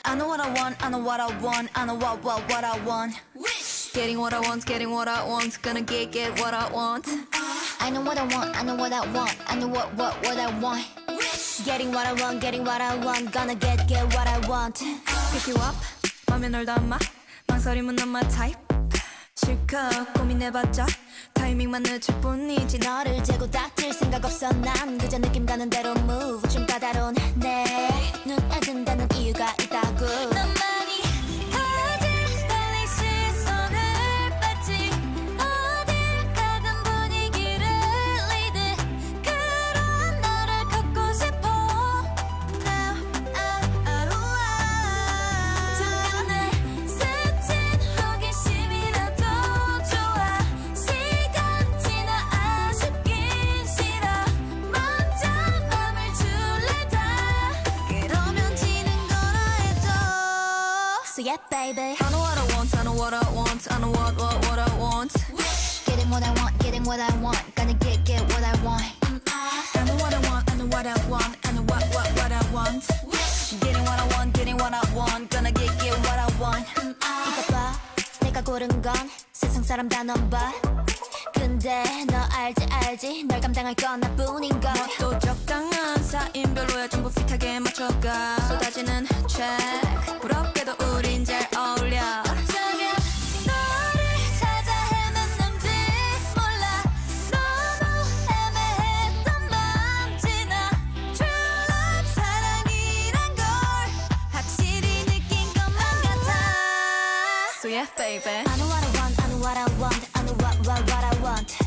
I know what I want, I know what I want, I know what I want. Wish. Getting what I want, getting what I want, gonna get what I want. I know what I want, I know what I want, I know what I want. Wish. Getting what I want, getting what I want, gonna get what I want. Pick you up, 맘에 널 담아, 망설임은 not my type. 실컷 고민해봤자 타이밍만 늦을 뿐이지. 너를 재고 다툴 생각 없어. 난 그저 느낌 가는 대로 move. 좀 까다로운 내 눈에 든다는 이유가 있다고. 너만이 아직 스타일링 시선을 받지. 어딜 가든 분위기를 리드. 그런 너를 갖고 싶어. Now 잠깐의 스친 호기심이라도 좋아. 시간 지나 아쉽긴 싫어. 먼저 맘을 줄래 다. 그러면 지는 거라 해줘. So yeah baby, I know what I want, I know what I want, I know what I want. getting what I want, getting what I want, gonna get what I want. I know what I want, I know what I want, I know what I want. Getting what I want, getting what I want, gonna get what I want. 이거 봐, 내가 고른 건 세상 사람 다 넘봐. 근데 너 알지 널 감당할 건 나뿐인걸. 또 적당한 사인 별로야. 전부 핏하게 맞춰가 쏟아지는 check. 부럽게도 우린 잘 어울려. 어쩌면 너를 찾아 헤맸는지 몰라. 너무 애매했던 맘 지나. True love 사랑이란 걸 확실히 느낀 것만 같아. So yeah baby, I know what I want, I know what I want, I know what I want.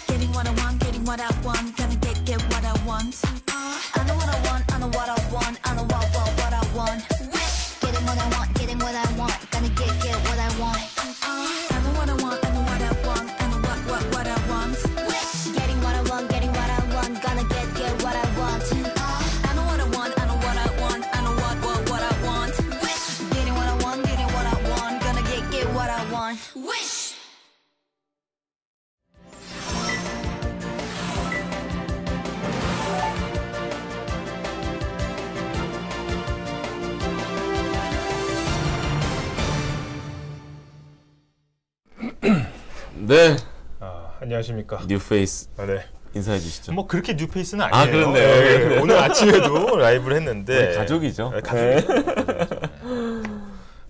getting what I want, getting what I want, gonna get what I want. I know what I want, I know what I want, I know what I want. getting what I want, getting what I want, gonna get what I want. I know what I want, I know what I want, I know what I want. getting what I want, getting what I want, gonna get what I want. I know what I want, I know what I want, I know what I want. Getting what I want, getting what I want, gonna get what I want. Wish. 네, 안녕하십니까. 뉴페이스 네. 인사해 주시죠. 뭐 그렇게 뉴페이스는 아, 아니에요. 그렇네요. 네, 오늘 아침에도 라이브를 했는데 우리 가족이죠. 네, 가족이죠.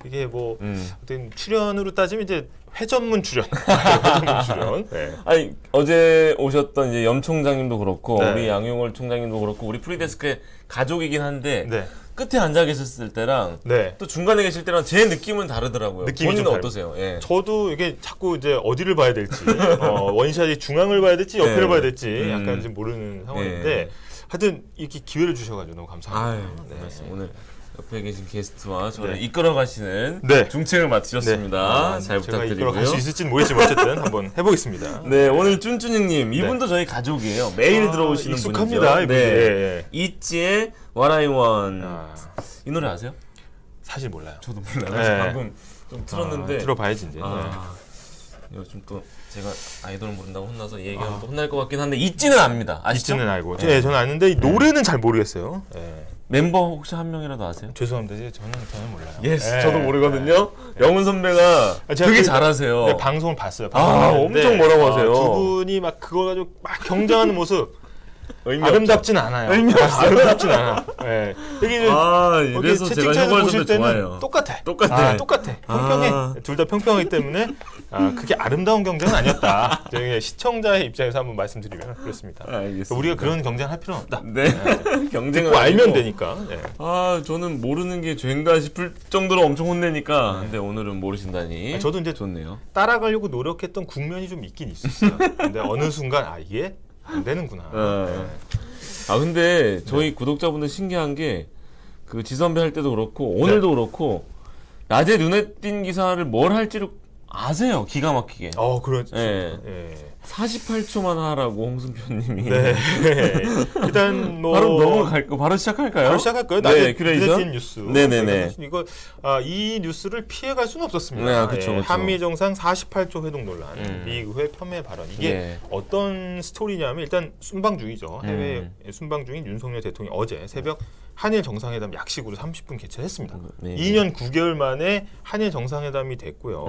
이게 뭐 어떤 출연으로 따지면 이제 회전문 출연, 회전문 출연. 네. 아니 어제 오셨던 이제 염 총장님도 그렇고 네. 우리 양용월 총장님도 그렇고 우리 프리데스크의 가족이긴 한데 네. 끝에 앉아 계셨을 때랑 네. 또 중간에 계실 때랑 제 느낌은 다르더라고요. 느낌이 본인은 좀 어떠세요? 예. 저도 이게 자꾸 이제 어디를 봐야 될지, 원샷이 중앙을 봐야 될지 옆에를 네. 봐야 될지 약간 좀 모르는 상황인데 네. 하여튼 이렇게 기회를 주셔가지고 너무 감사합니다. 아유, 네. 말씀. 오늘 옆에 계신 게스트와 저를 네. 이끌어 가시는 네. 중책을 맡으셨습니다. 네. 잘 제가 부탁드리고요. 이끌어 갈 수 있을지는 모르겠지만 어쨌든 한번 해보겠습니다. 네, 오늘 쭌쭈닝님 이분도 저희 가족이에요. 매일 들어오시는 익숙합니다, 분이죠. 이분이. 네, 예, 예. 이지의 What I Want 아, 이 노래 아세요? 사실 몰라요. 저도 몰라요. 네. 방금 좀 틀었는데 들어봐야지 이제. 요즘 또 제가 아이돌 모른다고 혼나서 이 얘기하면 또 혼날 것 같긴 한데 있지는 압니다. 아시죠? 있지는 알고. 네. 네, 저는 아는데 이 노래는 잘 모르겠어요. 네. 멤버 혹시 한 명이라도 아세요? 죄송합니다. 저는 몰라요. 예스, 네. 저도 모르거든요. 영훈 선배가 제가 되게 그- 잘하세요. 네, 방송을 봤어요. 아, 봤는데, 엄청 뭐라고 하세요? 두 분이 막 그걸 가지고 막 경쟁하는 모습 의미 아름답진 않아요. 의미 아름답진 않아. 네. 여기 아, 이래서 제가 채팅창에서 혁월 보실 선배 때는 좋아해요. 똑같아. 똑같아. 똑같아. 평평해. 아. 둘 다 평평하기 때문에 그게 아름다운 경쟁은 아니었다. 저희 시청자의 입장에서 한번 말씀드리면 그렇습니다. 알겠습니다. 우리가 그런 경쟁을 할 필요는 없다. 네. 경쟁을 듣고 알면 아니고. 되니까. 네. 아, 저는 모르는 게 죄인가 싶을 정도로 엄청 혼내니까. 근데 오늘은 모르신다니. 저도 이제 좋네요. 따라가려고 노력했던 국면이 좀 있긴 있었어요. 근데 어느 순간 이게 안 되는구나. 네. 아, 근데 저희 구독자분들 신기한 게 그 지선배 할 때도 그렇고 오늘도 그렇고 낮에 눈에 띈 기사를 뭘 할지를 아세요. 기가 막히게. 그렇죠. 예. 예. 48초만 하라고 홍승표님이. 네. 일단 뭐 바로 넘어갈까? 바로 시작할까요? 바로 시작할까요? 네, 낮에 큐레이션 눈에 띈 뉴스. 네네네. 이거 이 뉴스를 피해갈 수는 없었습니다. 네, 그쵸, 그쵸. 한미 정상 48초 회동 논란, 미 의회 폄훼 발언. 이게 네. 어떤 스토리냐면 일단 순방 중이죠. 해외 순방 중인 윤석열 대통령이 어제 새벽 한일 정상회담 약식으로 30분 개최했습니다. 네. 2년 9개월 만에 한일 정상회담이 됐고요.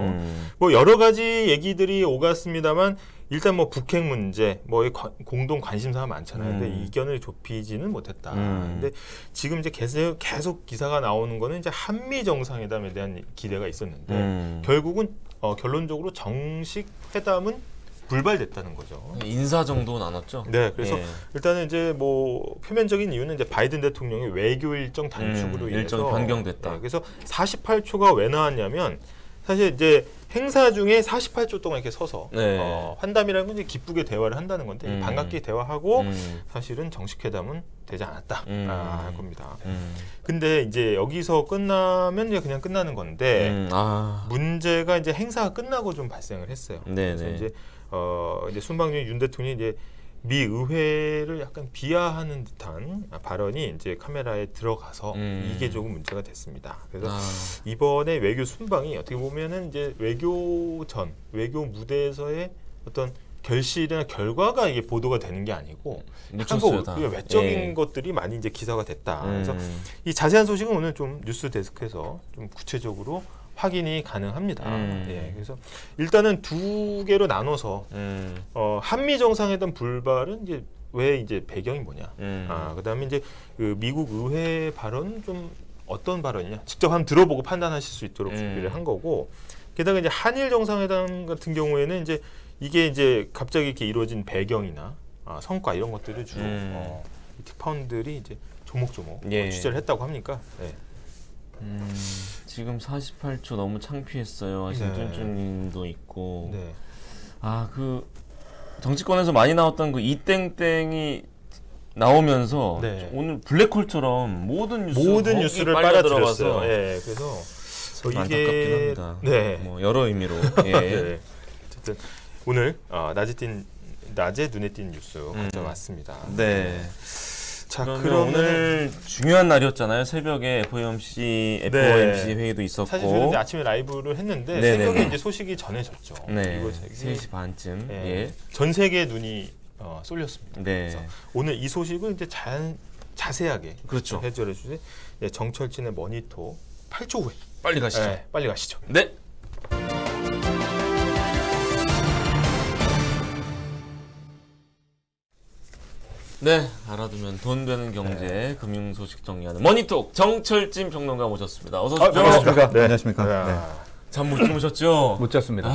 뭐 여러 가지 얘기들이 오갔습니다만 일단 뭐 북핵 문제, 뭐 공동 관심사가 많잖아요. 근데 이견을 좁히지는 못했다. 근데 지금 이제 계속 기사가 나오는 거는 이제 한미 정상회담에 대한 기대가 있었는데 결국은 결론적으로 정식 회담은 불발됐다는 거죠. 인사 정도 나눴죠. 네, 그래서 예. 일단은 이제 뭐 표면적인 이유는 이제 바이든 대통령의 외교 일정 단축으로 인해서 일정이 변경됐다. 네, 그래서 48초가 왜 나왔냐면 사실 이제 행사 중에 48초 동안 이렇게 서서 네. 환담이라는 건 이제 기쁘게 대화를 한다는 건데 반갑게 대화하고 사실은 정식 회담은 되지 않았다 할 겁니다. 근데 이제 여기서 끝나면 이제 그냥 끝나는 건데 문제가 이제 행사가 끝나고 좀 발생을 했어요. 네네. 그래서 이제 순방 중에 윤 대통령이 이제 미 의회를 약간 비하하는 듯한 발언이 이제 카메라에 들어가서 이게 조금 문제가 됐습니다. 그래서 이번에 외교 순방이 어떻게 보면은 이제 외교 무대에서의 어떤 결실이나 결과가 이게 보도가 되는 게 아니고 약간 그 외적인 것들이 많이 이제 기사가 됐다. 그래서 이 자세한 소식은 오늘 좀 뉴스 데스크에서 좀 구체적으로 확인이 가능합니다. 예, 그래서 일단은 두 개로 나눠서 한미 정상회담 불발은 이제 왜 이제 배경이 뭐냐? 그다음에 이제 그 미국 의회 발언 좀 어떤 발언이냐? 직접 한번 들어보고 판단하실 수 있도록 준비를 한 거고, 게다가 이제 한일 정상회담 같은 경우에는 이제 이게 이제 갑자기 이렇게 이루어진 배경이나 성과 이런 것들을 주로 이 특파원들이 이제 조목조목 취재를 했다고 합니까? 네. 지금 48초 너무 창피했어요 하신 쫀쫀님도 있고. 네. 그 정치권에서 많이 나왔던 그 이땡땡이 나오면서 오늘 블랙홀처럼 모든 뉴스를 빨아 들어가서 예, 그래서 이게 안타깝긴 합니다. 네. 뭐 여러 의미로. 예. 네. 어쨌든 오늘 낮에 눈에 띈 뉴스 가져왔습니다. 네. 자, 그러면 오늘 중요한 날이었잖아요. 새벽에 FOMC 회의도 있었고. 사실 저희는 아침에 라이브를 했는데 새벽에 이제 소식이 전해졌죠. 네. 3시 반쯤. 예. 전 세계 눈이 쏠렸습니다. 네. 그래서 오늘 이 소식을 이제 자세하게 해설해 주세요. 네, 정철진의 머니토 8초 후에 빨리 가시죠. 네, 빨리 가시죠. 네. 네, 알아두면 돈 되는 경제, 금융 소식 정리하는 머니톡 정철진 평론가 모셨습니다. 어서 오십시오. 안녕하십니까. 네. 안녕하십니까. 네. 잠 못 주무셨죠? 못 잤습니다.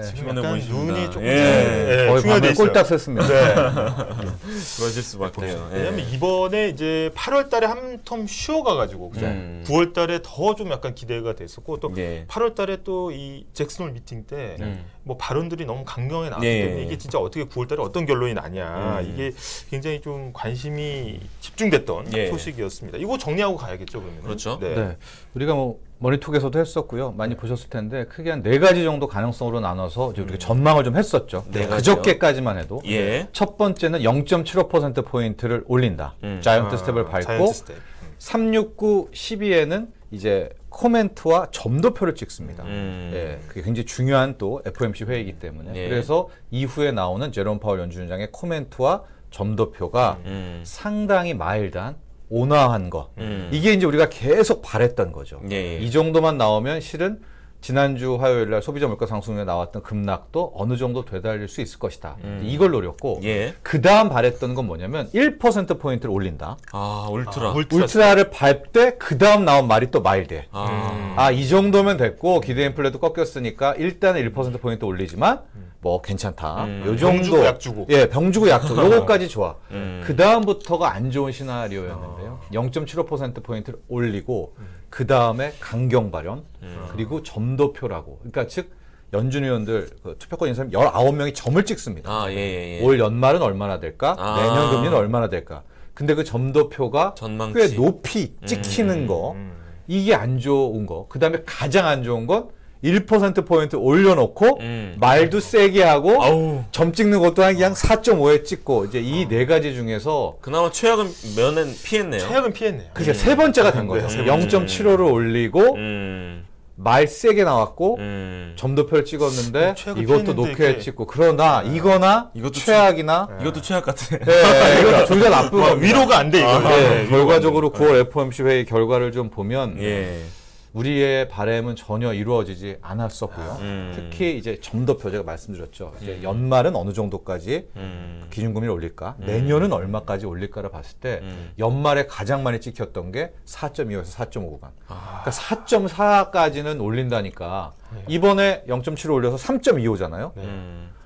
지금 약간 눈이 조금 거의 밤에 꼴딱 샜습니다. 그러실 수밖에요. 왜냐면 이번에 이제 8월달에 한 텀 쉬어가가지고 9월달에 더 좀 약간 기대가 됐었고 또 8월달에 또 이 잭슨홀 미팅 때 뭐 발언들이 너무 강경하게 나왔기 때문에 이게 진짜 어떻게 9월달에 어떤 결론이 나냐 이게 굉장히 좀 관심이 집중됐던 소식이었습니다. 이거 정리하고 가야겠죠, 그러면. 그렇죠. 네. 우리가 뭐 머니톡에서도 했었고요. 많이 보셨을 텐데 크게 한 4가지 정도 가능성으로 나눠서 우리가 전망을 좀 했었죠. 그저께까지만 해도 첫 번째는 0.75% 포인트를 올린다. 자이언트 스텝을 밟고 369, 12에는 이제 코멘트와 점도표를 찍습니다. 예, 그게 굉장히 중요한 또 FOMC 회의이기 때문에 그래서 이후에 나오는 제롬 파월 연준장의 코멘트와 점도표가 상당히 마일드한 온화한 거. 이게 이제 우리가 계속 바랬던 거죠. 이 정도만 나오면 실은 지난주 화요일 날 소비자 물가 상승률에 나왔던 급락도 어느 정도 되달릴 수 있을 것이다. 이걸 노렸고 그 다음 바랬던 건 뭐냐면 1%포인트를 올린다. 울트라를 밟되 그 다음 나온 말이 또 마일드해. 이 정도면 됐고 기대 인플레도 꺾였으니까 일단은 1%포인트 올리지만 뭐 괜찮다. 요 정도. 병 주고 약 주고. 예, 병 주고 약 주고. 요거까지 좋아. 그 다음부터가 안 좋은 시나리오였는데요. 0.75%포인트를 올리고 그 다음에 강경 발언 그리고 점도표라고. 그러니까 즉 연준 의원들 투표권 있는 사람 19명이 점을 찍습니다. 올 연말은 얼마나 될까? 내년 금리는 얼마나 될까? 근데 그 점도표가 전망치. 꽤 높이 찍히는 거. 이게 안 좋은 거. 그 다음에 가장 안 좋은 건 1%포인트 올려놓고 말도 세게 하고 점 찍는 것도 그냥 4.5에 찍고 이제 이 네 가지 중에서 그나마 최악은 면은 피했네요. 최악은 피했네요. 그게 세 번째가 된 거죠. 0.75를 올리고 말 세게 나왔고 점도표를 찍었는데 이것도 높게 찍고 그러나 이거나 이것도 최악이나 이것도 최악 같아. 네, 이것도 둘 다 나쁜 겁니다. 위로가 안 돼 이거. 네, 결과적으로 9월 FOMC 회의 결과를 좀 보면 예. 우리의 바람은 전혀 이루어지지 않았었고요. 특히 이제 점도표 제가 말씀드렸죠. 이제 연말은 어느 정도까지 기준금리를 올릴까, 내년은 얼마까지 올릴까를 봤을 때 연말에 가장 많이 찍혔던 게 4.25에서 4.5 구간. 그러니까 4.4까지는 올린다니까 이번에 0.7을 올려서 3.25잖아요.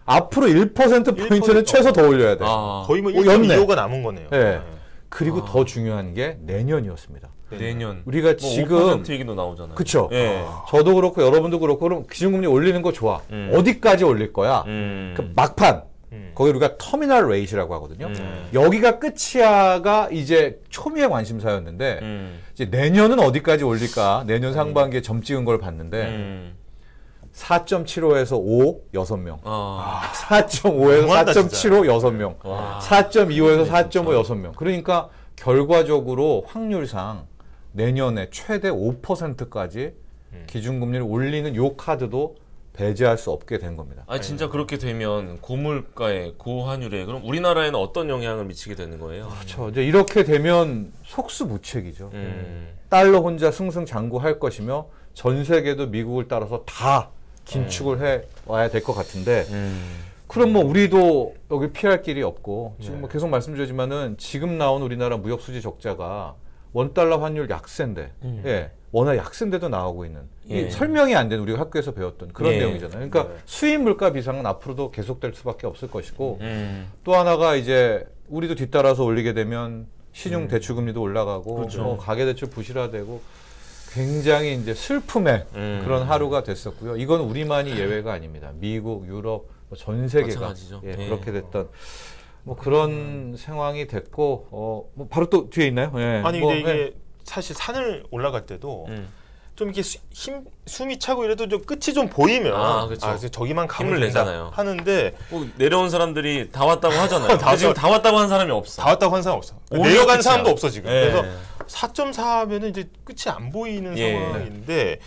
앞으로 1%포인트는 최소 더 올려야 돼요. 거의 뭐 1.25가 남은 거네요. 네. 그리고 더 중요한 게 내년이었습니다. 내년 우리가 뭐 지금 5% 얘기도 나오잖아요. 그렇죠. 예. 저도 그렇고 여러분도 그렇고 그럼 기준금리 올리는 거 좋아. 어디까지 올릴 거야? 그 막판 거기 우리가 터미널 레이트라고 하거든요. 여기가 끝이야가 이제 초미의 관심사였는데 이제 내년은 어디까지 올릴까? 내년 상반기에 점 찍은 걸 봤는데 4.75에서 5, 6명. 4.5에서 4.75, 6명. 4.25에서 4.5, 6명. 그러니까 결과적으로 확률상 내년에 최대 5%까지 기준금리를 올리는 요 카드도 배제할 수 없게 된 겁니다. 아니 진짜 그렇게 되면 고물가에 고환율에 그럼 우리나라에는 어떤 영향을 미치게 되는 거예요? 그렇죠. 이제 이렇게 되면 속수무책이죠. 달러 혼자 승승장구할 것이며 전 세계도 미국을 따라서 다 긴축을 해 와야 될 것 같은데 그럼 뭐 우리도 여기 피할 길이 없고 지금 뭐 계속 말씀드리지만은 지금 나온 우리나라 무역 수지 적자가 원달러 환율 약세인데 예. 워낙 약세인데도 나오고 있는 이 설명이 안 되는 우리가 학교에서 배웠던 그런 내용이잖아요. 그러니까 수입 물가 비상은 앞으로도 계속될 수밖에 없을 것이고 또 하나가 이제 우리도 뒤따라서 올리게 되면 시중 대출 금리도 올라가고 그렇죠. 뭐 가계 대출 부실화되고 굉장히 이제 슬픔의 그런 하루가 됐었고요. 이건 우리만이 예외가 아닙니다. 미국, 유럽 전 세계가 그렇게 됐던 뭐 그런 상황이 됐고 뭐 바로 또 뒤에 있나요? 예. 아니 뭐, 근데 이게 사실 산을 올라갈 때도 좀 이렇게 숨이 차고 이래도 좀 끝이 좀 보이면 그래서 저기만 가면 힘을 내잖아요. 하는데 내려온 사람들이 다 왔다고 하잖아요. 지금 다 왔다고 한 사람이 없어. 다 왔다고 한 사람 없어. 내려간 사람도 없어 지금. 예. 그래서 4.4면은 이제 끝이 안 보이는 상황인데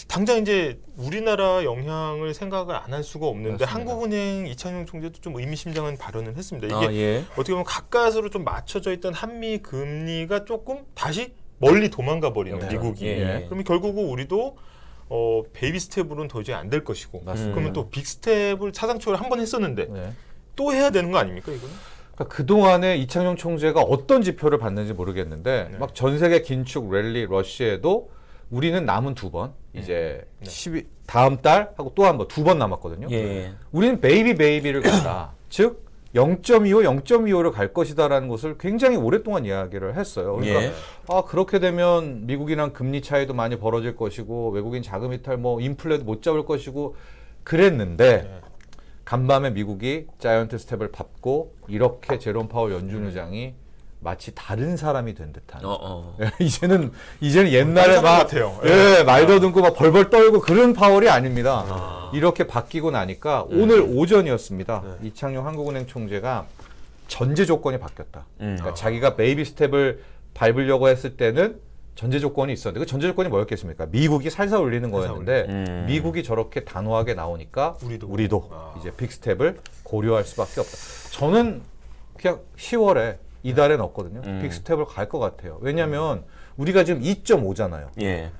당장 이제 우리나라 영향을 생각을 안 할 수가 없는데 맞습니다. 한국은행 이창용 총재도 좀 의미심장한 발언을 했습니다. 이게 어떻게 보면 가까스로 좀 맞춰져 있던 한미 금리가 조금 다시 멀리 도망가 버리는 미국이. 그러면 결국은 우리도 베이비 스텝으로는 도저히 안 될 것이고 그러면 또 빅 스텝을 차상초를 한 번 했었는데 또 해야 되는 거 아닙니까 이거는? 그러니까 그동안에 이창용 총재가 어떤 지표를 봤는지 모르겠는데 막 전 세계 긴축 랠리 러시에도 우리는 남은 2번 이제 12 다음 달 하고 또 한 번 2번 남았거든요. 우리는 베이비를 간다. 즉 0.25, 0.25로 갈 것이다라는 것을 굉장히 오랫동안 이야기를 했어요. 그러니까 그렇게 되면 미국이랑 금리 차이도 많이 벌어질 것이고 외국인 자금 이탈, 뭐 인플레도 못 잡을 것이고 그랬는데 간밤에 미국이 자이언트 스텝을 밟고 이렇게 제롬 파월 연준 의장이 마치 다른 사람이 된 듯한. 이제는 옛날에 막 말 더듬고 막 벌벌 떨고 그런 파월이 아닙니다. 이렇게 바뀌고 나니까 오늘 오전이었습니다. 이창용 한국은행 총재가 전제 조건이 바뀌었다. 그러니까 자기가 베이비 스텝을 밟으려고 했을 때는 전제 조건이 있었는데 그 전제 조건이 뭐였겠습니까? 미국이 살살 올리는 거였는데 미국이 저렇게 단호하게 나오니까 우리도 이제 빅 스텝을 고려할 수밖에 없다. 저는 그냥 10월에 이달에 넣었거든요. 빅 스텝을 갈 것 같아요. 왜냐하면 우리가 지금 2.5잖아요.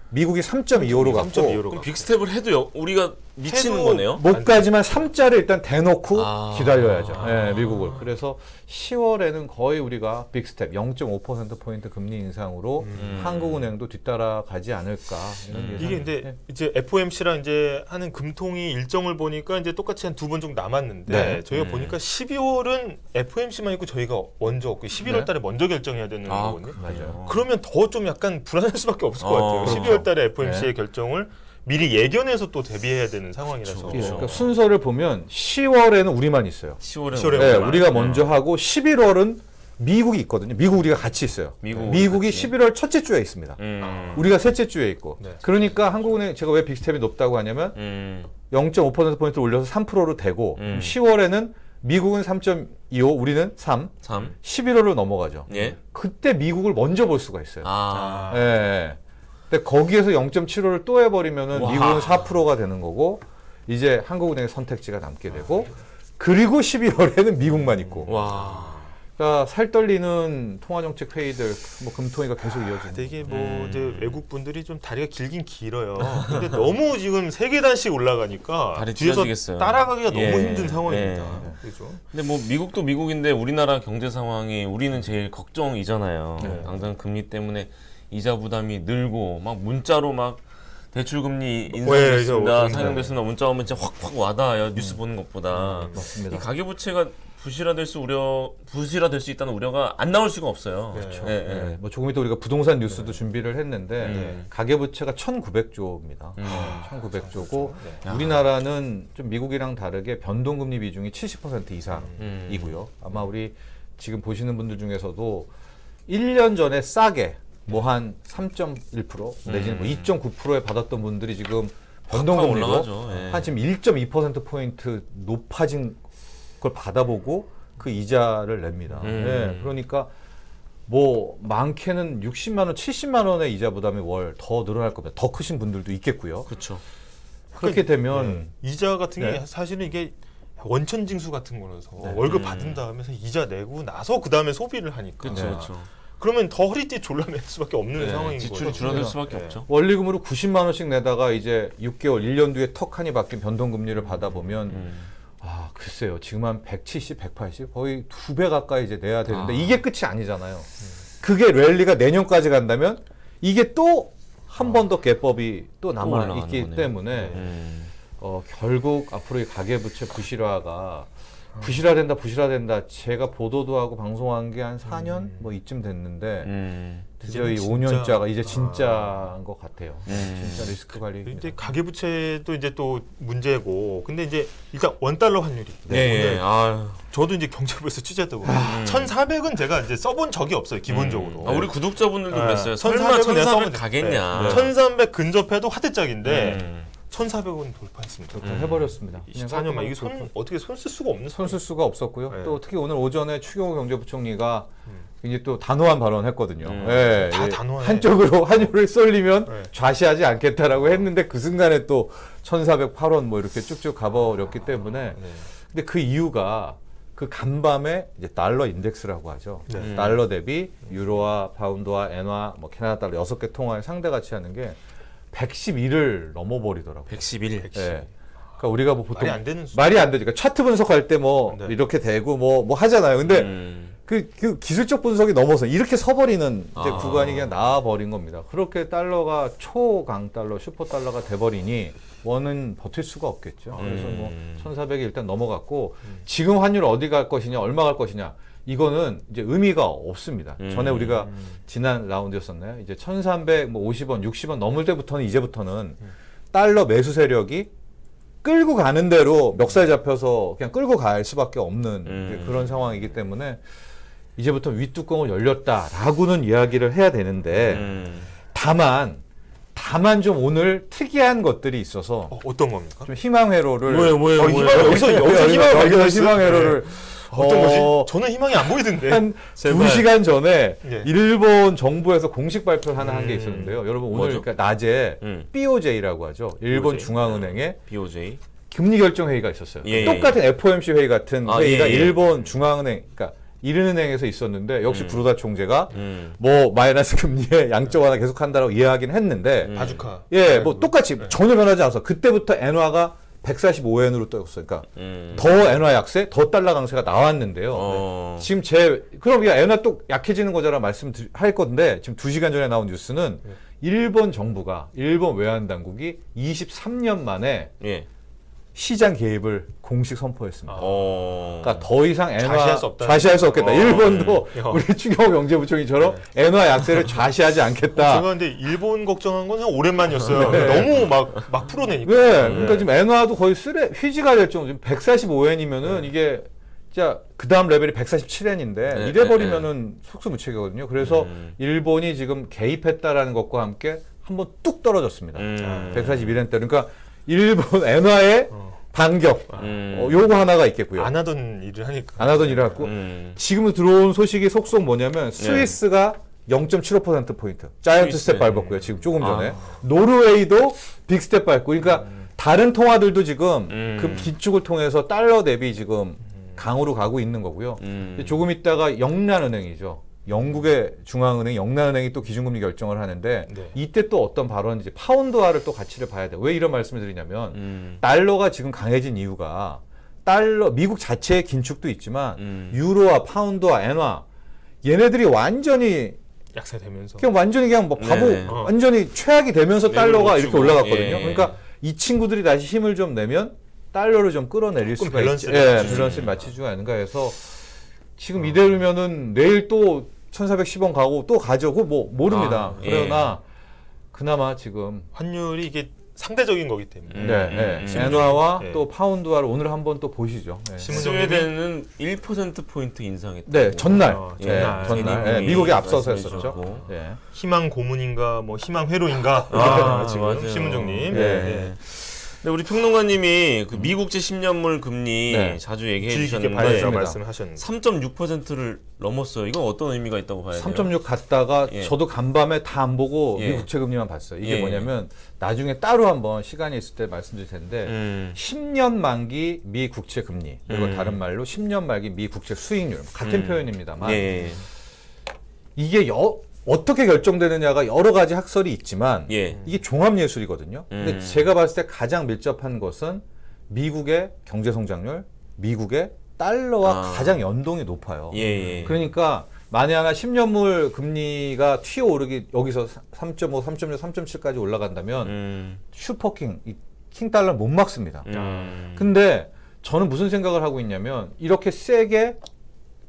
미국이 3.25로 갔고 그럼 빅 스텝을 해도 우리가 미치는 거네요? 못 가지만 3자를 일단 대놓고 기다려야죠. 미국을. 그래서 10월에는 거의 우리가 빅 스텝 0.5%포인트 금리 인상으로 한국은행도 뒤따라가지 않을까 이런 예상이. 이게 근데 이제 FOMC랑 이제 하는 금통위 일정을 보니까 이제 똑같이 한 2번 정도 남았는데 저희가 보니까 12월은 FOMC만 있고 저희가 먼저 없고 11월 달에 먼저 결정해야 되는 거거든요. 맞아요. 그러면 더 좀 약간 불안할 수밖에 없을 것 같아요. 12월 달에 FOMC의 결정을 미리 예견해서 또 대비해야 되는 상황이라서. 그러니까 순서를 보면 10월에는 우리만 있어요. 10월은 네, 우리가 먼저 하고 11월은 미국이 있거든요. 미국 우리가 같이 있어요. 미국이 같이. 11월 첫째 주에 있습니다. 우리가 셋째 주에 있고. 네. 그러니까 한국은행 제가 왜 빅스텝이 높다고 하냐면 0.5%포인트 올려서 3%로 되고 10월에는 미국은 3.25, 우리는 3. 11월로 넘어가죠. 예? 그때 미국을 먼저 볼 수가 있어요. 예. 근데 거기에서 0.75를 또 해버리면은 미국은 4%가 되는 거고 이제 한국은행의 선택지가 남게 되고 그리고 12월에는 미국만 있고. 그러니까 살 떨리는 통화정책 회의들, 뭐 금통위가 계속 이어지는. 이게 뭐 이제 외국 분들이 좀 다리가 길긴 길어요. 근데 너무 지금 3계단씩 올라가니까 뒤에서 찢어지겠어요. 따라가기가 너무 힘든 상황입니다. 그렇죠. 근데 뭐 미국도 미국인데 우리나라 경제 상황이 우리는 제일 걱정이잖아요. 당장 금리 때문에 이자 부담이 늘고 막 문자로 막 대출 금리 인상됐습니다, 상향됐습니다. 문자 오면 진짜 확 와닿아요. 뉴스 보는 것보다. 맞습니다. 이 가계부채가 부실화될 수 있다는 우려가 안 나올 수가 없어요. 그렇죠. 뭐 조금 이따 우리가 부동산 뉴스도 준비를 했는데 가계부채가 1,900조입니다. 1,900조고 우리나라는 좀 미국이랑 다르게 변동금리 비중이 70% 이상이고요. 아마 우리 지금 보시는 분들 중에서도 1년 전에 싸게 뭐 한 3.1% 내지는 뭐 2.9%에 받았던 분들이 지금 변동금리로 한 지금 1.2%포인트 높아진 걸 받아보고 그 이자를 냅니다. 그러니까 뭐 많게는 60만 원, 70만 원의 이자 부담이 월 더 늘어날 겁니다. 더 크신 분들도 있겠고요. 그렇죠. 그렇게 되면 이자 같은 게 사실은 이게 원천징수 같은 거라서 월급 받은 다음에 이자 내고 나서 그 다음에 소비를 하니까. 그렇죠. 그러면 더 허리띠 졸라맬 수밖에 없는 상황인 거죠. 지출이 줄어들 수밖에 없죠. 원리금으로 90만 원씩 내다가 이제 6개월, 1년 뒤에 턱하니 바뀐 변동금리를 받아보면 글쎄요. 지금 한 170, 180 거의 2배 가까이 이제 내야 되는데 이게 끝이 아니잖아요. 그게 랠리가 내년까지 간다면 이게 또 한 번 더 개법이 또 남아 있기 때문에 결국 앞으로 이 가계부채 부실화가 부실화된다. 제가 보도도 하고 방송한 게 한 4년 뭐 이쯤 됐는데 드디어 이 5년짜가 이제 진짜인 것 같아요. 진짜 리스크 관리. 이제 가계부채도 이제 또 문제고, 근데 이제 일단 원달러 환율이. 저도 이제 경제부에서 취재했다고. 1,400은 제가 이제 써본 적이 없어요, 기본적으로. 우리 구독자분들도 그랬어요. 설마 1,400 가겠냐. 1,300 근접해도 화대짝인데. 1,400원 돌파했습니다. 해버렸습니다. 24년 만 이게 어떻게 손 쓸 수가 없는 손 쓸 수가 없었고요. 또 특히 오늘 오전에 추경호 경제부총리가 굉장히 또 단호한 발언했거든요. 다 단호해. 한쪽으로 환율을 쏠리면 좌시하지 않겠다라고 했는데 그 순간에 또 1,408원 뭐 이렇게 쭉쭉 가버렸기 때문에. 근데 그 이유가 그 간밤에 이제 달러 인덱스라고 하죠. 달러 대비 유로와 파운드와 엔화, 뭐 캐나다 달러 6개 통화의 상대 가치하는 게 111을 넘어버리더라고요. 111. 그러니까 우리가 뭐 보통 말이 안 되는 말이 안 되죠. 그러니까 차트 분석할 때 뭐 이렇게 되고 뭐 하잖아요. 근데 그 기술적 분석이 넘어서 이렇게 서버리는 이제 구간이 그냥 나와버린 겁니다. 그렇게 달러가 초강 달러, 슈퍼 달러가 돼버리니 원은 버틸 수가 없겠죠. 그래서 뭐 1,400이 일단 넘어갔고 지금 환율 어디 갈 것이냐, 얼마 갈 것이냐. 이거는 이제 의미가 없습니다. 전에 우리가 지난 라운드였었나요? 이제 1,300, 뭐 50원, 60원 넘을 때부터는 이제부터는 달러 매수 세력이 끌고 가는 대로 멱살 잡혀서 그냥 끌고 갈 수밖에 없는 그런 상황이기 때문에 이제부터 윗뚜껑을 열렸다라고는 이야기를 해야 되는데 다만 좀 오늘 특이한 것들이 있어서 어떤 겁니까? 좀 희망 회로를 뭐예요? 여기서 희망 회로를 어떤 거지? 저는 희망이 안 보이던데. 한 2시간 전에 일본 정부에서 공식 발표를 하나 한 게 있었는데요. 여러분 오늘 그러니까 낮에 BOJ라고 하죠. 일본 중앙은행의 BOJ 금리 결정 회의가 있었어요. 똑같은 FOMC 회의 같은 회의가 일본 중앙은행, 그러니까 이른은행에서 있었는데 역시 브루다 총재가 뭐 마이너스 금리에 양적 완화 계속한다라고 이야기는 했는데 바주카. 뭐 똑같이 전혀 변하지 않아서 그때부터 엔화가 145엔으로 떠였어요. 그러니까 더 엔화 약세, 더 달러 강세가 나왔는데요. 지금 그럼 엔화 또 약해지는 거잖아 말씀할 건데 지금 2시간 전에 나온 뉴스는 일본 정부가, 일본 외환 당국이 23년 만에 시장 개입을 공식 선포했습니다. 그러니까 더 이상 엔화 좌시할 수 없겠다. 일본도 우리 추경호 경제부총리처럼 엔화 약세를 좌시하지 않겠다. 제가 근데 일본 걱정한 건 그냥 오랜만이었어요. 너무 막 풀어내니까. 그러니까 지금 엔화도 거의 휘지가 될 정도. 지금 145엔이면은 이게 진짜 그 다음 레벨이 147엔인데 이래 버리면은 속수무책이거든요. 그래서 일본이 지금 개입했다라는 것과 함께 한번 뚝 떨어졌습니다. 141엔대. 그러니까 일본 엔화의 반격 요거 하나가 있겠고요. 안 하던 일을 하니까. 안 하던 일을 하고 지금 들어온 소식이 속속 뭐냐면 스위스가 0.75%포인트 자이언트 스텝 밟았고요. 지금 조금 전에 노르웨이도 빅 스텝 밟고 그러니까 다른 통화들도 지금 그 기축을 통해서 달러 대비 지금 강으로 가고 있는 거고요. 조금 있다가 영란은행이죠. 영국의 중앙은행 영란은행이 또 기준금리 결정을 하는데 이때 또 어떤 발언인지 파운드화를 또 가치를 봐야 돼요. 왜 이런 말씀을 드리냐면 달러가 지금 강해진 이유가 달러 미국 자체의 긴축도 있지만 유로와 파운드와 엔화 얘네들이 완전히 약세되면서 그냥 완전히 그냥 뭐 바보 완전히 최악이 되면서 달러가 이렇게 올라갔거든요. 그러니까 이 친구들이 다시 힘을 좀 내면 달러를 좀 끌어내릴 수가 있죠. 밸런스를 맞추지 않은가 해서 지금 이대로면은 내일 또 1,410원 가고 또 가죠. 그거 뭐 모릅니다. 그러나 그나마 지금 환율이 이게 상대적인 거기 때문에 엔화와 또 파운드화를 오늘 한번 또 보시죠. 스웨덴은 1%포인트 인상했다. 네, 전날. 전날. 미국이 앞서서 했었죠. 희망 고문인가 뭐 희망 회로인가 지금 신문정님. 네, 우리 평론가님이 그 미국제 10년물 금리 자주 얘기해 주셨는데 말씀을 하셨는데 3.6%를 넘었어요. 이건 어떤 의미가 있다고 봐야 돼요? 3.6 갔다가 저도 간밤에 다 안 보고 미국채 금리만 봤어요. 이게 뭐냐면 나중에 따로 한번 시간이 있을 때 말씀드릴 텐데 10년 만기 미 국채 금리 그리고 다른 말로 10년 말기 미 국채 수익률 같은 표현입니다만 이게 어떻게 결정되느냐가 여러 가지 학설이 있지만 이게 종합예술이거든요. 근데 제가 봤을 때 가장 밀접한 것은 미국의 경제성장률, 미국의 달러와 가장 연동이 높아요. 그러니까 만에 하나 10년물 금리가 튀어오르기 여기서 3.5, 3.6, 3.7까지 올라간다면 슈퍼킹, 킹 달러를 못 막습니다. 근데 저는 무슨 생각을 하고 있냐면 이렇게 세게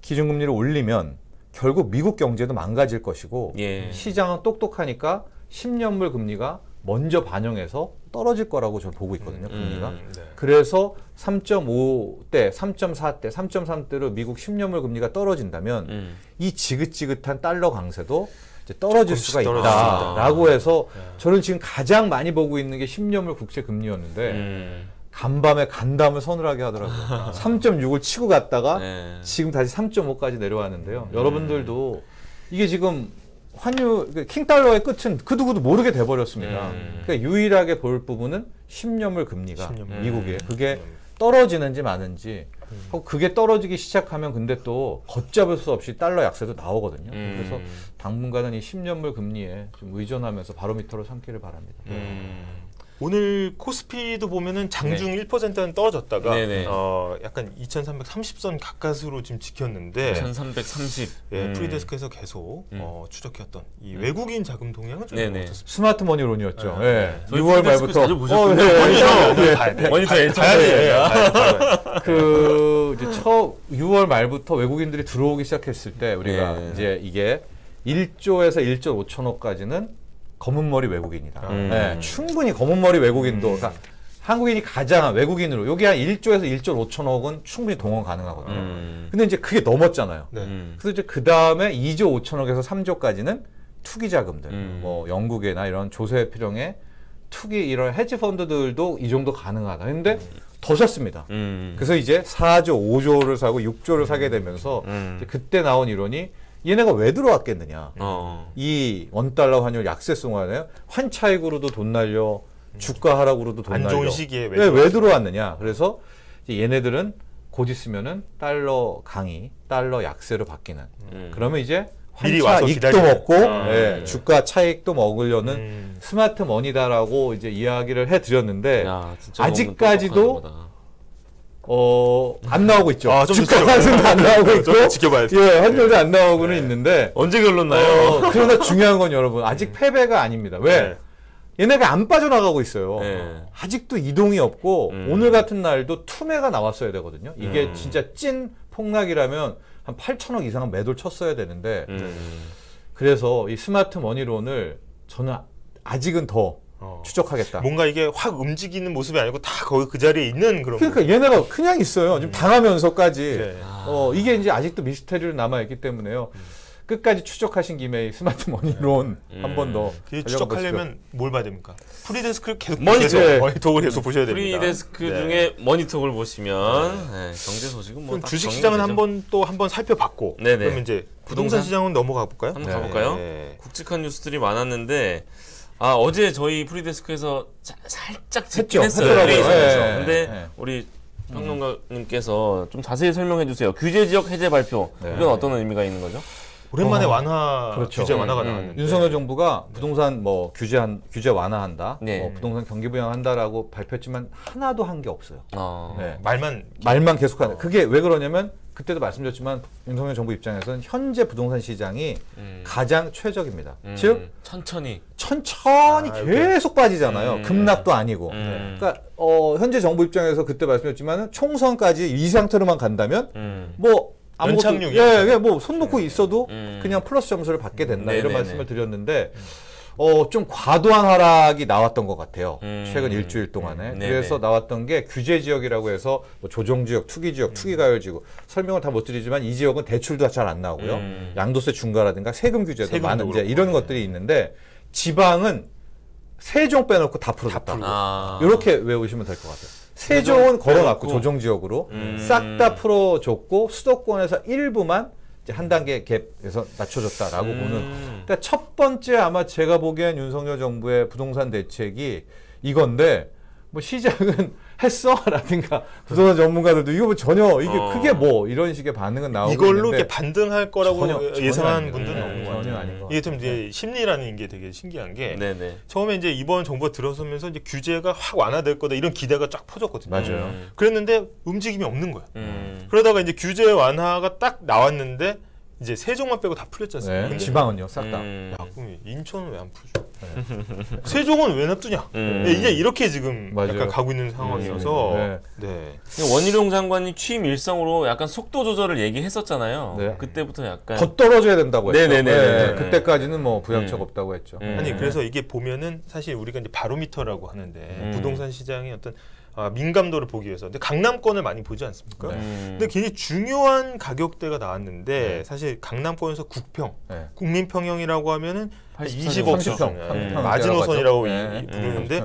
기준금리를 올리면 결국 미국 경제도 망가질 것이고 시장은 똑똑하니까 10년물 금리가 먼저 반영해서 떨어질 거라고 저는 보고 있거든요. 금리가. 그래서 3.5대, 3.4대, 3.3대로 미국 10년물 금리가 떨어진다면 이 지긋지긋한 달러 강세도 이제 떨어질 수가 있다라고 해서 저는 지금 가장 많이 보고 있는 게 10년물 국채 금리였는데 간밤에 간담을 서늘하게 하더라고요. 3.6을 치고 갔다가 지금 다시 3.5까지 내려왔는데요. 여러분들도 이게 지금 환율 킹달러의 끝은 그 누구도 모르게 돼버렸습니다. 그러니까 유일하게 볼 부분은 10년물 금리가 미국에 그게 떨어지는지 마는지 하고 그게 떨어지기 시작하면 근데 또 걷잡을 수 없이 달러 약세도 나오거든요. 그래서 당분간은 이 10년물 금리에 좀 의존하면서 바로미터로 삼기를 바랍니다. 오늘 코스피도 보면은 장중 1%는 떨어졌다가 약간 2,330선 가까스로 지금 지켰는데 2,330 프리데스크에서 계속 추적해왔던 이 외국인 자금 동향은 좀 어떻습니까? 스마트머니론이었죠. 6월 말부터 자주 보셨군요. 모니터 예측 그 이제 6월 말부터 외국인들이 들어오기 시작했을 때 우리가 이제 이게 1조에서 1조 5천억까지는 검은머리 외국인이다. 충분히 검은머리 외국인도 그러니까 한국인이 가장 외국인으로 여기 한 1조에서 1조 5천억은 충분히 동원 가능하거든요. 근데 이제 그게 넘었잖아요. 그래서 이제 그 다음에 2조 5천억에서 3조까지는 투기 자금들, 뭐 영국이나 이런 조세 필용의 투기 이런 헤지 펀드들도 이 정도 가능하다. 근데 더 샀습니다. 그래서 이제 4조, 5조를 사고 6조를 사게 되면서 이제 그때 나온 이론이 얘네가 왜 들어왔겠느냐. 이 원달러 환율 약세성화에 환차익으로도 돈 날려 주가 하락으로도 돈 날려. 안 좋은 시기에 왜 들어왔느냐. 그래서 이제 얘네들은 곧 있으면은 달러 강의, 달러 약세로 바뀌는. 그러면 이제 환차익도 먹고 주가 차익도 먹으려는 스마트 머니다라고 이제 이야기를 해드렸는데 아직까지도 안 나오고 있죠. 주가 상승도 안 나오고 있고, 지켜봐야죠. 환율도 안 나오고는 있는데 언제 결론 나요? 그러나 중요한 건 여러분 아직 패배가 아닙니다. 왜? 얘네가 안 빠져나가고 있어요. 아직도 이동이 없고 오늘 같은 날도 투매가 나왔어야 되거든요. 이게 진짜 찐 폭락이라면 한 8천억 이상은 매도를 쳤어야 되는데 그래서 이 스마트 머니론을 저는 아직은 더 추적하겠다. 뭔가 이게 확 움직이는 모습이 아니고 다 거기 그 자리에 있는 그런. 그러니까 얘네가 그냥 있어요. 지금 당하면서까지. 이게 이제 아직도 미스테리로 남아 있기 때문에요. 끝까지 추적하신 김에 스마트 머니론 한 번 더. 추적하려면 뭘 봐야 됩니까? 프리데스크를 계속 머니톡을 계속 보셔야 됩니다. 프리데스크 중에 머니톡을 보시면 경제 소식은 뭐 주식 시장은 한번 살펴봤고, 그럼 이제 부동산 시장은 넘어가 볼까요? 한번 가볼까요? 굵직한 뉴스들이 많았는데 어제 저희 프리데스크에서 살짝 짚긴 했어요. 근데 우리 평론가님께서 좀 자세히 설명해 주세요. 규제 지역 해제 발표 이건 어떤 의미가 있는 거죠? 오랜만에 규제 완화가 나왔는데 윤석열 정부가 부동산 뭐 규제 완화한다, 뭐 부동산 경기 부양한다라고 발표했지만 하나도 한 게 없어요. 말만 계속하는. 그게 왜 그러냐면 그때도 말씀드렸지만 윤석열 정부 입장에서는 현재 부동산 시장이 가장 최적입니다. 즉 천천히 계속 빠지잖아요. 급락도 아니고. 그러니까 현재 정부 입장에서 그때 말씀드렸지만 총선까지 이 상태로만 간다면 뭐 아무것도 뭐 손 놓고 있어도 그냥 플러스 점수를 받게 된다 이런 말씀을 드렸는데 좀 과도한 하락이 나왔던 것 같아요. 최근 일주일 동안에. 그래서 나왔던 게 규제 지역이라고 해서 뭐 조정 지역, 투기 지역, 투기 가열 지역 지금을 다 못 드리지만 이 지역은 대출도 잘 안 나오고요. 양도세 중과라든가 세금 규제도 많은 이제 이런 것들이 있는데 지방은 세종 빼놓고 다 풀어줬다. 이렇게 외우시면 될 것 같아요. 세종은 걸어놨고 조정지역으로 싹 다 풀어줬고 수도권에서 일부만 이제 한 단계 갭에서 낮춰줬다라고 보는. 그러니까 첫 번째 아마 제가 보기엔 윤석열 정부의 부동산 대책이 이건데 뭐 시작은 했어? 라든가 부동산 전문가들도 이거 뭐 전혀 이게 크게 뭐 이런 식의 반응은 나오고 이걸로 이렇게 반등할 거라고 예상한 분들은 없는 것 같아요. 같아요. 이게 좀 이제 심리라는 게 되게 신기한 게 처음에 이제 이번 정부가 들어서면서 이제 규제가 확 완화될 거다 이런 기대가 쫙 퍼졌거든요. 맞아요. 그랬는데 움직임이 없는 거야. 그러다가 이제 규제 완화가 딱 나왔는데 이제 세종만 빼고 다 풀렸지 않습니까? 근데 지방은요, 싹 다. 야, 그럼 인천은 왜 안 풀죠? 세종은 왜 놔두냐? 이게 이렇게 지금 약간 가고 있는 상황이어서. 원희룡 장관이 취임 일성으로 약간 속도 조절을 얘기했었잖아요. 그때부터 약간 더 떨어져야 된다고 했죠. 그때까지는 뭐 부양책 없다고 했죠. 아니 그래서 이게 보면은 사실 우리가 이제 바로미터라고 하는데 부동산 시장의 어떤 민감도를 보기 위해서. 근데 강남권을 많이 보지 않습니까? 근데 굉장히 중요한 가격대가 나왔는데 사실 강남권에서 국평, 국민평형이라고 하면은 20억 수준, 마지노선이라고 부르는데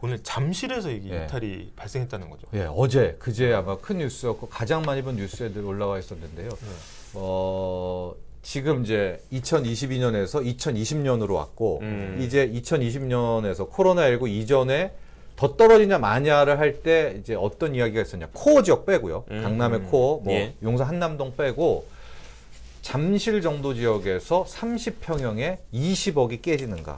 오늘 잠실에서 이게 이탈이 발생했다는 거죠. 어제, 그제 아마 큰 뉴스였고 가장 많이 본 뉴스에 올라와 있었는데요. 지금 이제 2022년에서 2020년으로 왔고 이제 2020년에서 코로나19 이전에 더 떨어지냐 마냐를 할 때 이제 어떤 이야기가 있었냐. 코어 지역 빼고요. 강남의 코어, 뭐 용산 한남동 빼고 잠실 정도 지역에서 30평형에 20억이 깨지는가.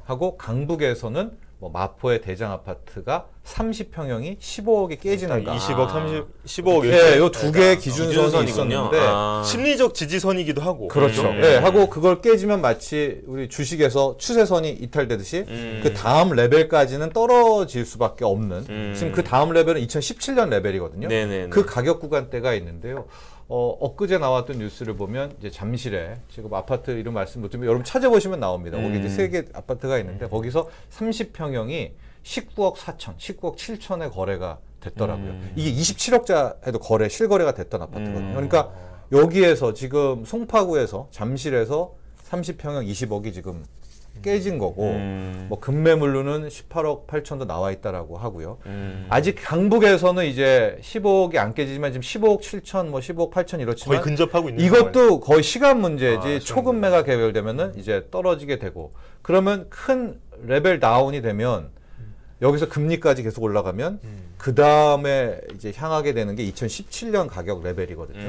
하고 강북에서는 뭐 마포의 대장 아파트가 30평형이 15억이 깨지는가. 20억, 15억. 요 두 개의 기준선이 있었는데 심리적 지지선이기도 하고. 그렇죠. 하고 그걸 깨지면 마치 우리 주식에서 추세선이 이탈되듯이 그 다음 레벨까지는 떨어질 수밖에 없는. 지금 그 다음 레벨은 2017년 레벨이거든요. 그 가격 구간대가 있는데요. 엊그제 나왔던 뉴스를 보면 이제 잠실에 지금 아파트 이름 말씀 못 드리면 여러분 찾아보시면 나옵니다. 거기 이제 3개 아파트가 있는데 거기서 30평형이 19억 4천, 19억 7천에 거래가 됐더라고요. 이게 27억짜리도 실거래가 됐던 아파트거든요. 그러니까 여기에서 지금 송파구에서 잠실에서 30평형 20억이 지금 깨진 거고 뭐 급매물로는 18억 8천도 나와 있다라고 하고요. 아직 강북에서는 이제 15억이 안 깨지지만 지금 15억 7천, 뭐 15억 8천 이렇지만 거의 근접하고 있는 이것도 거의 시간 문제지. 초급매가 개별되면은 이제 떨어지게 되고 그러면 큰 레벨 다운이 되면 여기서 금리까지 계속 올라가면 그 다음에 이제 향하게 되는 게 2017년 가격 레벨이거든요.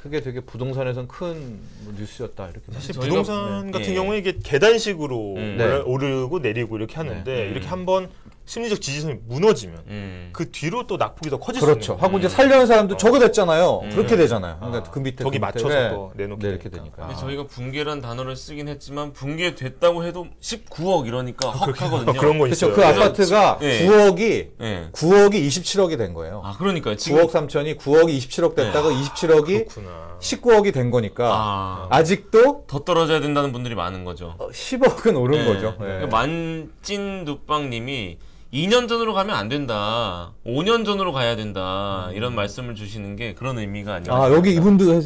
그게 되게 부동산에선 큰 뉴스였다 이렇게. 사실 부동산 같은 경우에 이게 계단식으로 오르고 내리고 이렇게 하는데 이렇게 한번 심리적 지지선이 무너지면 그 뒤로 또 낙폭이 더 커질 그렇죠. 수 있는 하고 이제 살려는 사람도 저거 됐잖아요. 그렇게 되잖아요. 그러니까 그 밑에 거기 그 맞춰서 밑에. 또 내놓게 이렇게 되니까. 저희가 붕괴란 단어를 쓰긴 했지만 붕괴됐다고 해도 19억 이러니까 그렇게 헉하거든요. 그런 거 그렇죠. 있어요. 그 아파트가 네. 9억이 27억이 된 거예요. 아 그러니까요. 지금 9억 3천이 9억이 27억 됐다가 27억이 그렇구나. 19억이 된 거니까 아직도 더 떨어져야 된다는 분들이 많은 거죠. 10억은 오른 거죠. 그러니까 만찐두빵님이 2년 전으로 가면 안 된다. 5년 전으로 가야 된다. 이런 말씀을 주시는 게 그런 의미가 아니라. 아 여기 이분도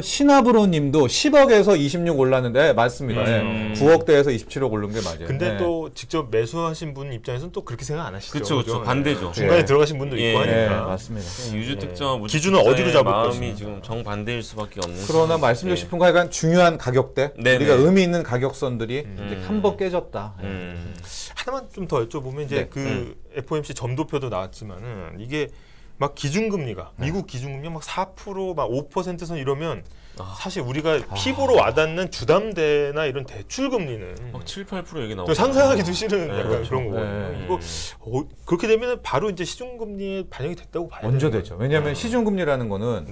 신하브로님도 10억에서 26 올랐는데 맞습니다. 9억대에서 27억 오른 게 맞아요. 근데 또 직접 매수하신 분 입장에서는 또 그렇게 생각 안 하시죠. 그렇죠. 반대죠. 중간에 들어가신 분도 있고 하니까. 맞습니다. 유주택자와 기준은 어디로 잡을 마음이 것인가. 지금 정반대일 수밖에 없는. 그러나 말씀드리고 싶은 거 약간 중요한 가격대, 네네. 우리가 의미 있는 가격선들이 이제 한 번 깨졌다. 하나만 좀 더 여쭤보면 이제 그 FOMC 점도표도 나왔지만은 이게 막 기준금리가 미국 기준금리가 막 4% 막 5%선 이러면 사실 우리가 피부로 와닿는 주담대나 이런 대출 금리는 막 7, 8% 얘기 나오고 상상하기도 싫은 약간 그렇죠. 그런 거거든요. 이거 그렇게 되면 바로 이제 시중금리에 반영이 됐다고 봐야 먼저 되죠. 왜냐하면 시중금리라는 거는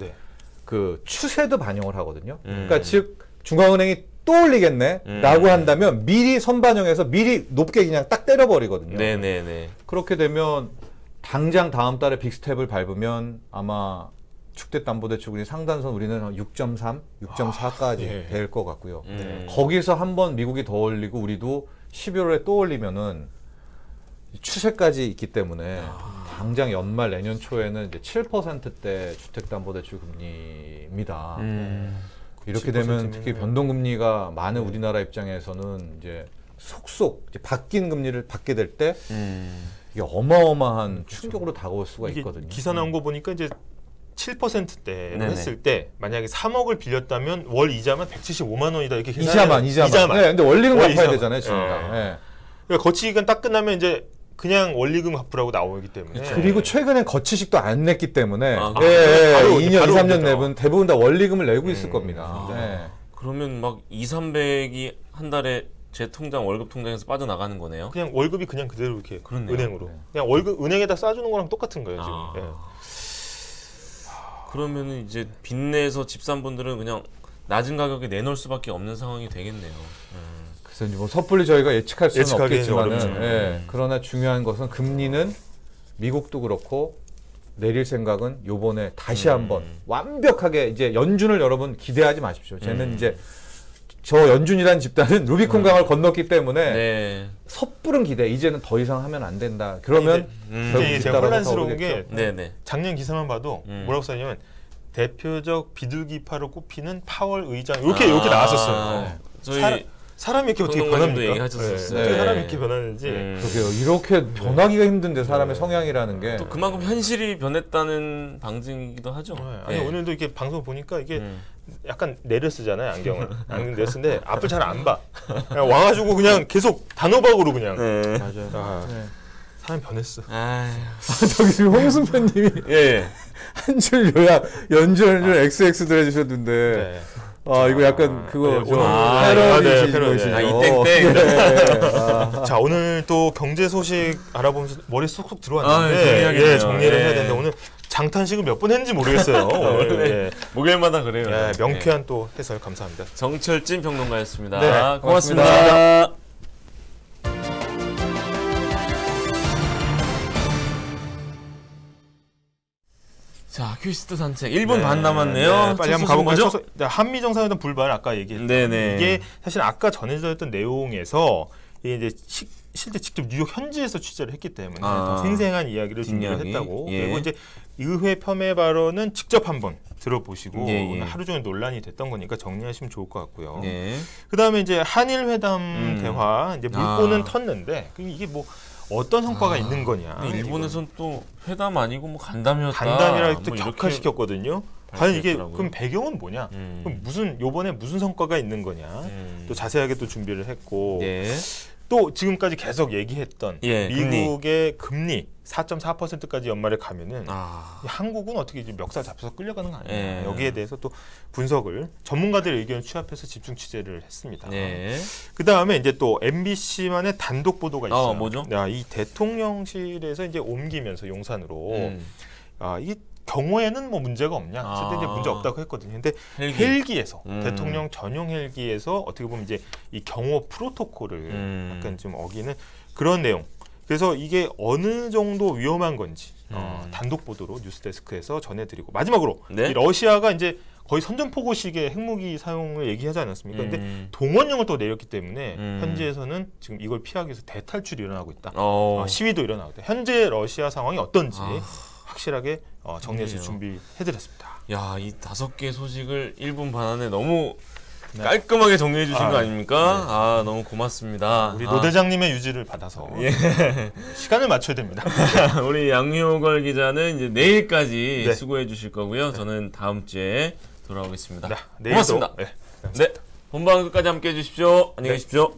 그 추세도 반영을 하거든요. 그러니까 즉 중앙은행이 또 올리겠네라고 한다면 미리 선반영해서 미리 높게 그냥 딱 때려버리거든요. 네네네. 그렇게 되면 당장 다음 달에 빅스텝을 밟으면 아마 주택담보대출금리 상단선 우리는 6.3, 6.4까지 될 것 같고요. 거기서 한번 미국이 더 올리고 우리도 11월에 또 올리면은 추세까지 있기 때문에 당장 연말 내년 초에는 이제 7%대 주택담보대출금리입니다. 이렇게 되면 특히 변동금리가 많은 우리나라 입장에서는 이제 속속 이제 바뀐 금리를 받게 될 때 이게 어마어마한 충격으로 다가올 수가 있거든요. 기사 나온 거 보니까 이제 7%대로 했을 때 만약에 3억을 빌렸다면 월 이자만 175만 원이다 이렇게 이자만. 네, 근데 원리금 갚아야 되잖아요, 지금. 네. 그러니까 거치 기간 딱 끝나면 이제 그냥 원리금 갚으라고 나오기 때문에. 그리고 최근에 거치식도 안 냈기 때문에 2년, 2, 3년 내분 대부분 다 원리금을 내고 있을 겁니다. 그러면 막 2, 300이 한 달에 제 통장 월급 통장에서 빠져나가는 거네요. 그냥 월급이 그냥 그대로 이렇게 그렇네요. 은행으로. 그냥 월급 은행에다 싸주는 거랑 똑같은 거예요 지금. 그러면은 이제 빚내서 집 산 분들은 그냥 낮은 가격에 내놓을 수밖에 없는 상황이 되겠네요. 그래서 뭐 섣불리 저희가 예측할 수는 없겠지만은, 어렵죠. 그러나 중요한 것은 금리는 미국도 그렇고 내릴 생각은 요번에 다시 한번 완벽하게 이제 연준을 여러분 기대하지 마십시오. 쟤는 이제 저 연준이라는 집단은 루비콘 강을 건넜기 때문에 섣부른 기대 이제는 더 이상 하면 안 된다. 그러면 이게 제가 혼란스러운 게 네네. 작년 기사만 봐도 뭐라고 써냐면 대표적 비둘기파로 꼽히는 파월 의장 이렇게 나왔었어요. 저희 사람이 이렇게 어떻게 변합니까? 얘기하셨었어요. 어떻게 사람이 이렇게 변하는지. 그러게요. 이렇게 변하기가 힘든데 사람의 성향이라는 게 또 그만큼 현실이 변했다는 방증이기도 하죠. 아니 오늘도 이렇게 방송 보니까 이게 약간 내려 쓰잖아요 안경을. 안경 내려 쓰는데 앞을 잘 안 봐. 그냥 와가지고 그냥 계속 단호박으로 그냥. 맞아요. 사람 변했어. 저기 홍순표님이 한 줄 요약 연주를 XX 해주셨는데. 이거 약간 그거 패러디신 것이죠. 이땡땡. 자 오늘 또 경제 소식 알아보면서 머리 쏙쏙 들어왔는데 정리를 해야 되는데 오늘 장탄식을 몇 번 했는지 모르겠어요. 오늘 목요일마다 그래요. 명쾌한 또 해설 감사합니다. 정철진 평론가였습니다. 네, 고맙습니다. 자, 퀴스트 산책 1분 반 남았네요. 빨리 한번 가볼까요? 한미 정상회담 불발 아까 얘기했던 이게 사실 아까 전해졌던 내용에서 이제 실제 직접 뉴욕 현지에서 취재를 했기 때문에 더 생생한 이야기를 준비를 했다고. 그리고 이제 의회 폄훼 발언은 직접 한번 들어보시고 오늘 하루 종일 논란이 됐던 거니까 정리하시면 좋을 것 같고요. 그다음에 이제 한일 회담 대화 이제 물꼬는 텄는데 이게 뭐 어떤 성과가 있는 거냐. 일본에서는 또 회담 아니고 뭐 간담회였다. 간담회라 또 격화시켰거든요. 과연 이게 그럼 배경은 뭐냐? 그럼 무슨 요번에 무슨 성과가 있는 거냐? 또 자세하게 또 준비를 했고 또 지금까지 계속 얘기했던 미국의 금리 4.4%까지 연말에 가면은 한국은 어떻게 이제 멱살 잡혀서 끌려가는 거 아니냐? 여기에 대해서 또 분석을 전문가들의 의견을 취합해서 집중 취재를 했습니다. 그 다음에 이제 또 MBC만의 단독 보도가 있어요. 뭐죠? 이 대통령실에서 이제 옮기면서 용산으로 이 경우에는 뭐 문제가 없냐? 어쨌든 이제 문제 없다고 했거든요. 근데 헬기에서 대통령 전용 헬기에서 어떻게 보면 이제 이 경호 프로토콜을 약간 좀 어기는 그런 내용. 그래서 이게 어느 정도 위험한 건지 단독 보도로 뉴스데스크에서 전해드리고 마지막으로 이 러시아가 이제 거의 선전포고식의 핵무기 사용을 얘기하지 않았습니까? 근데 동원령을 또 내렸기 때문에 현지에서는 지금 이걸 피하기 위해서 대탈출이 일어나고 있다. 시위도 일어나고 있다. 현재 러시아 상황이 어떤지 확실하게 정리해서 준비해드렸습니다. 야, 이 5개 소식을 1분 반 안에 너무 깔끔하게 정리해 주신 거 아닙니까? 너무 고맙습니다. 우리 노 대장님의 유지를 받아서 시간을 맞춰야 됩니다. 우리 양효걸 기자는 이제 내일까지 수고해 주실 거고요. 저는 다음 주에 돌아오겠습니다. 고맙습니다. 네. 본방 끝까지 함께 해 주십시오. 안녕히 계십시오.